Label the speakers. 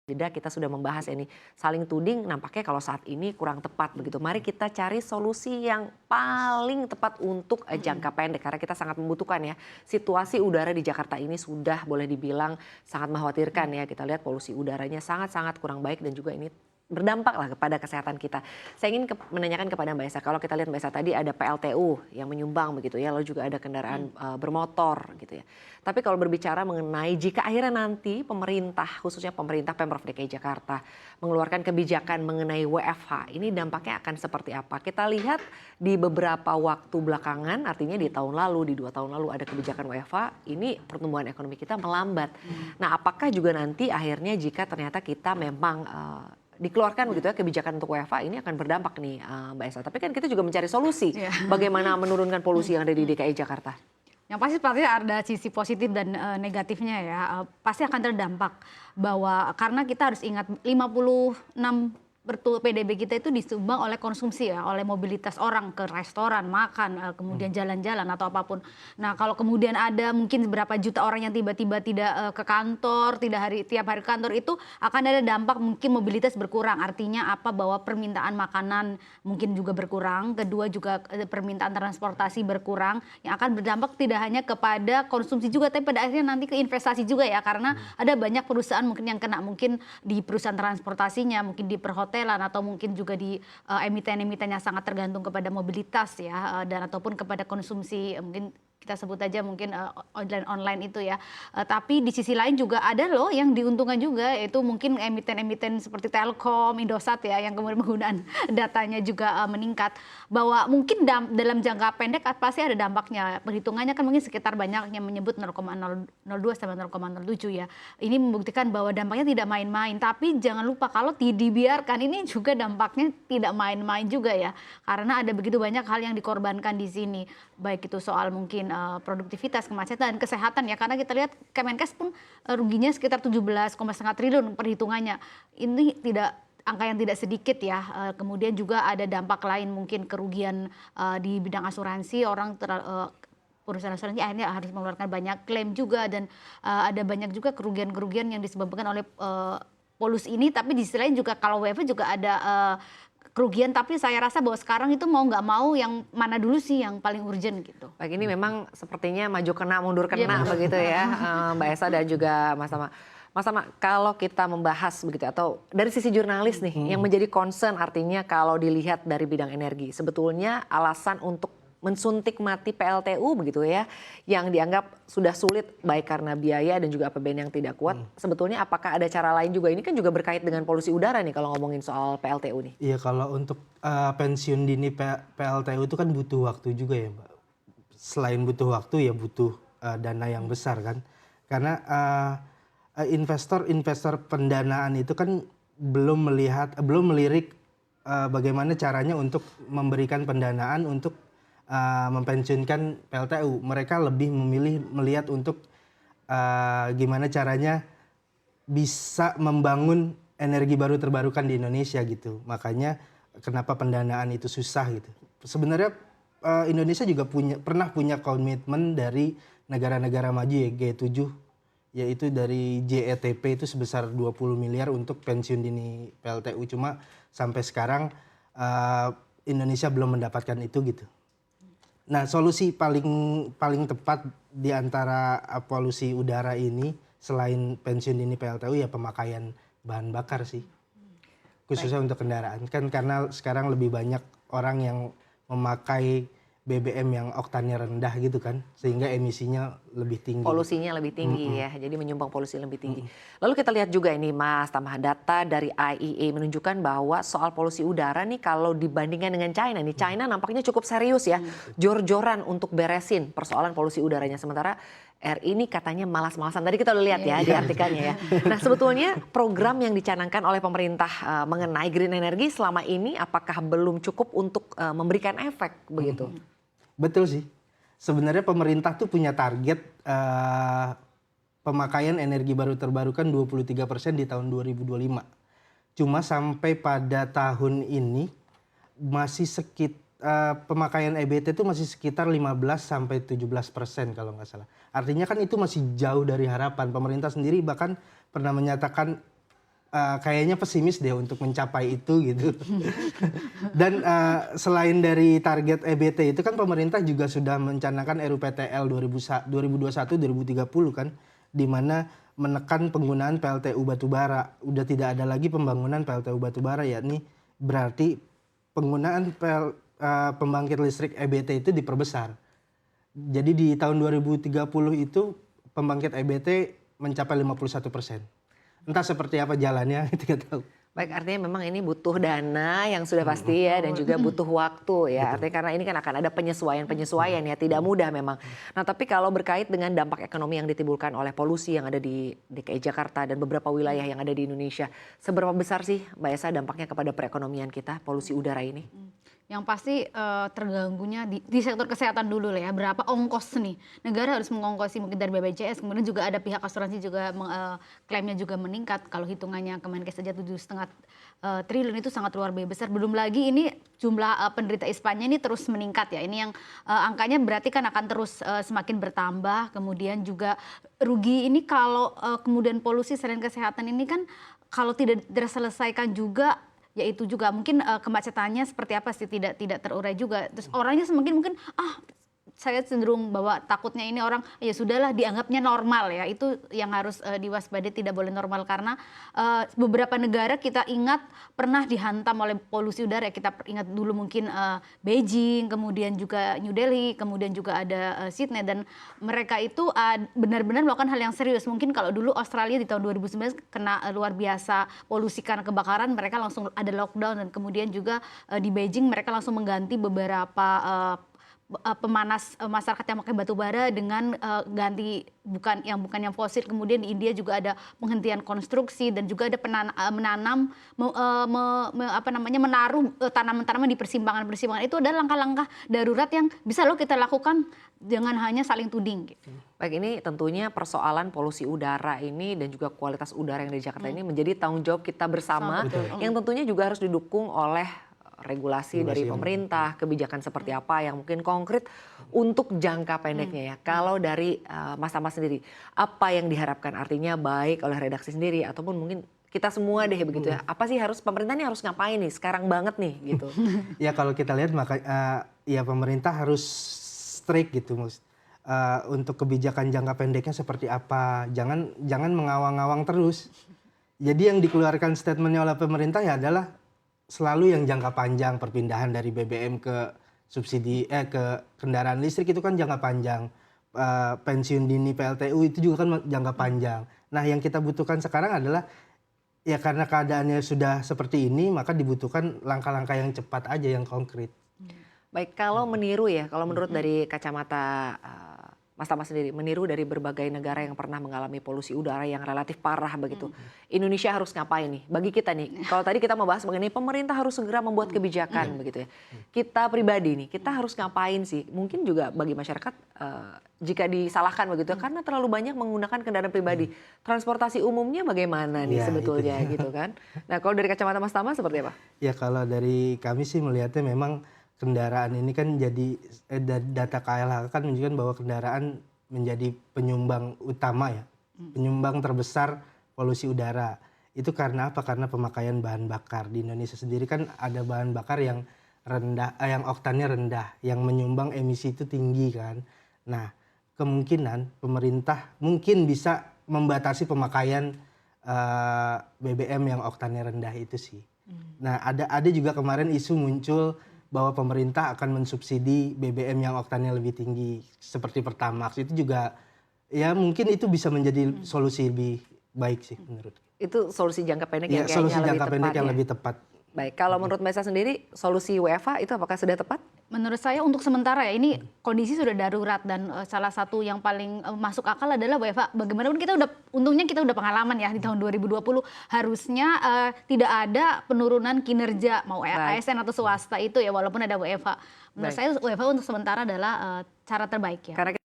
Speaker 1: Jeda kita sudah membahas ini, saling tuding nampaknya kalau saat ini kurang tepat begitu. Mari kita cari solusi yang paling tepat untuk jangka pendek karena kita sangat membutuhkan ya. Situasi udara di Jakarta ini sudah boleh dibilang sangat mengkhawatirkan ya. Kita lihat polusi udaranya sangat-sangat kurang baik dan juga ini berdampak lah kepada kesehatan kita. Saya ingin menanyakan kepada Mbak Esa, kalau kita lihat Mbak Esa tadi ada PLTU yang menyumbang begitu ya, lalu juga ada kendaraan bermotor gitu ya. Tapi kalau berbicara mengenai jika akhirnya nanti pemerintah, khususnya pemerintah Pemprov DKI Jakarta mengeluarkan kebijakan mengenai WFH, ini dampaknya akan seperti apa? Kita lihat di beberapa waktu belakangan, artinya di tahun lalu, di 2 tahun lalu ada kebijakan WFH, ini pertumbuhan ekonomi kita melambat. Nah, apakah juga nanti akhirnya jika ternyata kita memang dikeluarkan begitu ya kebijakan untuk WFH ini akan berdampak nih Mbak Esa. Tapi kan kita juga mencari solusi bagaimana menurunkan polusi yang ada di DKI Jakarta.
Speaker 2: Yang pasti ada sisi positif dan negatifnya ya. Pasti akan terdampak bahwa karena kita harus ingat 56 PDB kita itu disumbang oleh konsumsi ya, oleh mobilitas orang ke restoran, makan, kemudian jalan-jalan atau apapun. Nah, kalau kemudian ada mungkin berapa juta orang yang tiba-tiba tidak ke kantor, tiap hari ke kantor, itu akan ada dampak mungkin mobilitas berkurang. Artinya apa? Bahwa permintaan makanan mungkin juga berkurang. Kedua juga permintaan transportasi berkurang yang akan berdampak tidak hanya kepada konsumsi juga tapi pada akhirnya nanti ke investasi juga ya, karena ada banyak perusahaan mungkin yang kena, mungkin di perusahaan transportasinya, mungkin di perhotelan atau mungkin juga di emiten-emiten yang sangat tergantung kepada mobilitas ya, dan ataupun kepada konsumsi mungkin kita sebut aja mungkin online itu ya. Tapi di sisi lain juga ada loh yang diuntungkan juga, yaitu mungkin emiten-emiten seperti Telkom, Indosat ya, yang kemudian penggunaan datanya juga meningkat. Bahwa mungkin dalam jangka pendek pasti ada dampaknya. Perhitungannya kan mungkin sekitar banyak yang menyebut 0,02 sampai 0,07 ya. Ini membuktikan bahwa dampaknya tidak main-main. Tapi jangan lupa kalau dibiarkan ini juga dampaknya tidak main-main juga ya. Karena ada begitu banyak hal yang dikorbankan di sini. Baik itu soal mungkin produktivitas, kemacetan, kesehatan ya, karena kita lihat Kemenkes pun ruginya sekitar 17,5 triliun perhitungannya. Ini angka yang tidak sedikit ya. Kemudian juga ada dampak lain mungkin kerugian di bidang asuransi, perusahaan asuransi akhirnya harus mengeluarkan banyak klaim juga, dan ada banyak juga kerugian-kerugian yang disebabkan oleh polusi ini. Tapi di sisi lain juga kalau WFH juga ada kerugian, tapi saya rasa bahwa sekarang itu mau nggak mau yang mana dulu sih yang paling urgent gitu.
Speaker 1: Baik, ini memang sepertinya maju kena mundur kena begitu ya Mbak Esa dan juga Mas Tama. Mas Tama, kalau kita membahas begitu atau dari sisi jurnalis nih yang menjadi concern, artinya kalau dilihat dari bidang energi, sebetulnya alasan untuk mensuntik mati PLTU begitu ya, yang dianggap sudah sulit baik karena biaya dan juga APBN yang tidak kuat. Sebetulnya apakah ada cara lain juga? Ini kan juga berkait dengan polusi udara nih kalau ngomongin soal PLTU nih.
Speaker 3: Iya, kalau untuk pensiun dini PLTU itu kan butuh waktu juga ya Mbak. Selain butuh waktu ya butuh dana yang besar kan. Karena investor pendanaan itu kan belum melirik bagaimana caranya untuk memberikan pendanaan untuk mempensiunkan PLTU. Mereka lebih memilih melihat untuk gimana caranya bisa membangun energi baru terbarukan di Indonesia gitu. Makanya kenapa pendanaan itu susah gitu. Sebenarnya Indonesia juga pernah punya komitmen dari negara-negara maju ya, G7, yaitu dari JETP itu sebesar 20 miliar untuk pensiun dini PLTU. Cuma sampai sekarang Indonesia belum mendapatkan itu gitu. Nah, solusi paling tepat di antara polusi udara ini selain pensiun dini PLTU ya pemakaian bahan bakar sih. Khususnya untuk kendaraan. Kan karena sekarang lebih banyak orang yang memakai BBM yang oktannya rendah gitu kan, sehingga emisinya lebih tinggi.
Speaker 1: Polusinya lebih tinggi ya, jadi menyumbang polusi lebih tinggi. Lalu kita lihat juga ini Mas Tama, data dari IEA menunjukkan bahwa soal polusi udara nih kalau dibandingkan dengan China nih, China nampaknya cukup serius ya, jor-joran untuk beresin persoalan polusi udaranya. Sementara RI ini katanya malas-malasan, tadi kita udah lihat ya di artikelnya ya. Nah, sebetulnya program yang dicanangkan oleh pemerintah mengenai green energy selama ini apakah belum cukup untuk memberikan efek begitu?
Speaker 3: Betul sih. Sebenarnya pemerintah tuh punya target pemakaian energi baru terbarukan 23% di tahun 2025. Cuma sampai pada tahun ini masih pemakaian EBT itu masih sekitar 15 sampai 17% kalau nggak salah. Artinya kan itu masih jauh dari harapan. Pemerintah sendiri bahkan pernah menyatakan kayaknya pesimis deh untuk mencapai itu gitu. Dan selain dari target EBT itu kan pemerintah juga sudah mencanangkan RUPTL 2021-2030 kan, di mana menekan penggunaan PLTU batubara. Udah tidak ada lagi pembangunan PLTU batubara, yakni berarti penggunaan pembangkit listrik EBT itu diperbesar. Jadi di tahun 2030 itu pembangkit EBT mencapai 51%. Entah seperti apa jalannya, tidak tahu.
Speaker 1: Baik, artinya memang ini butuh dana yang sudah pasti ya, dan juga butuh waktu ya. Artinya karena ini kan akan ada penyesuaian ya, tidak mudah memang. Nah, tapi kalau berkait dengan dampak ekonomi yang ditimbulkan oleh polusi yang ada di DKI Jakarta dan beberapa wilayah yang ada di Indonesia, seberapa besar sih Mbak Esa dampaknya kepada perekonomian kita, polusi udara ini?
Speaker 2: Yang pasti terganggunya di sektor kesehatan dulu lah ya. Berapa ongkos nih? Negara harus mengongkosi mungkin dari BPJS, kemudian juga ada pihak asuransi juga klaimnya juga meningkat. Kalau hitungannya Kemenkes saja 7,5 triliun itu sangat luar biasa besar. Belum lagi ini jumlah penderita ISPA-nya ini terus meningkat ya. Ini yang angkanya berarti kan akan terus semakin bertambah. Kemudian juga rugi ini kalau kemudian polusi selain kesehatan ini kan kalau tidak terselesaikan juga, yaitu juga mungkin kemacetannya seperti apa sih tidak terurai juga. Terus orangnya mungkin saya cenderung bahwa takutnya ini orang ya sudahlah dianggapnya normal ya. Itu yang harus diwaspadai, tidak boleh normal karena beberapa negara kita ingat pernah dihantam oleh polusi udara. Kita ingat dulu mungkin Beijing, kemudian juga New Delhi, kemudian juga ada Sydney, dan mereka itu benar-benar melakukan hal yang serius. Mungkin kalau dulu Australia di tahun 2019 kena luar biasa polusi karena kebakaran, mereka langsung ada lockdown, dan kemudian juga di Beijing mereka langsung mengganti beberapa pemanas masyarakat yang pakai batu bara dengan ganti bukan yang fosil. Kemudian di India juga ada penghentian konstruksi dan juga ada menanam menaruh tanaman-tanaman di persimpangan-persimpangan. Itu adalah langkah-langkah darurat yang bisa loh kita lakukan dengan hanya saling tuding gitu.
Speaker 1: Baik, ini tentunya persoalan polusi udara ini dan juga kualitas udara yang di Jakarta ini menjadi tanggung jawab kita bersama, yang tentunya juga harus didukung oleh regulasi dari pemerintah, kebijakan seperti apa yang mungkin konkret untuk jangka pendeknya ya. Kalau dari Mas Tama sendiri, apa yang diharapkan, artinya baik oleh redaksi sendiri ataupun mungkin kita semua deh begitu ya. Apa sih pemerintah ini harus ngapain nih sekarang banget nih gitu.
Speaker 3: Ya kalau kita lihat ya pemerintah harus strict gitu untuk kebijakan jangka pendeknya seperti apa. Jangan mengawang-awang terus. Jadi yang dikeluarkan statementnya oleh pemerintah ya adalah selalu yang jangka panjang, perpindahan dari BBM ke subsidi ke kendaraan listrik itu kan jangka panjang. Pensiun dini PLTU itu juga kan jangka panjang. Nah, yang kita butuhkan sekarang adalah ya karena keadaannya sudah seperti ini, maka dibutuhkan langkah-langkah yang cepat aja, yang konkret.
Speaker 1: Baik, kalau meniru ya, kalau menurut dari kacamata Mas Tama sendiri, meniru dari berbagai negara yang pernah mengalami polusi udara yang relatif parah begitu. Indonesia harus ngapain nih? Bagi kita nih, kalau tadi kita membahas mengenai pemerintah harus segera membuat kebijakan begitu ya. Kita pribadi nih, kita harus ngapain sih? Mungkin juga bagi masyarakat jika disalahkan begitu ya, karena terlalu banyak menggunakan kendaraan pribadi. Transportasi umumnya bagaimana nih sebetulnya gitu kan? Nah, kalau dari kacamata Mas Tama seperti apa?
Speaker 3: Ya kalau dari kami sih melihatnya memang kendaraan ini kan jadi data KLHK kan menunjukkan bahwa kendaraan menjadi penyumbang utama ya, penyumbang terbesar polusi udara. Itu karena apa? Karena pemakaian bahan bakar. Di Indonesia sendiri kan ada bahan bakar yang rendah, yang oktannya rendah, yang menyumbang emisi itu tinggi kan. Nah, kemungkinan pemerintah mungkin bisa membatasi pemakaian BBM yang oktannya rendah itu sih. Nah, ada juga kemarin isu muncul bahwa pemerintah akan mensubsidi BBM yang oktannya lebih tinggi seperti Pertamax. Itu juga ya mungkin itu bisa menjadi solusi lebih baik sih menurut.
Speaker 1: Itu solusi jangka pendek yang
Speaker 3: kayaknya solusi jangka pendek yang
Speaker 1: ya?
Speaker 3: lebih tepat.
Speaker 1: Baik, kalau menurut Mbak Esa sendiri solusi WFH itu apakah sudah tepat?
Speaker 2: Menurut saya untuk sementara ya, ini kondisi sudah darurat, dan salah satu yang paling masuk akal adalah WFH. Bagaimanapun untungnya kita udah pengalaman ya di tahun 2020, harusnya tidak ada penurunan kinerja mau ASN atau swasta itu ya, walaupun ada WFH. Menurut saya WFH untuk sementara adalah cara terbaik ya.
Speaker 1: Karena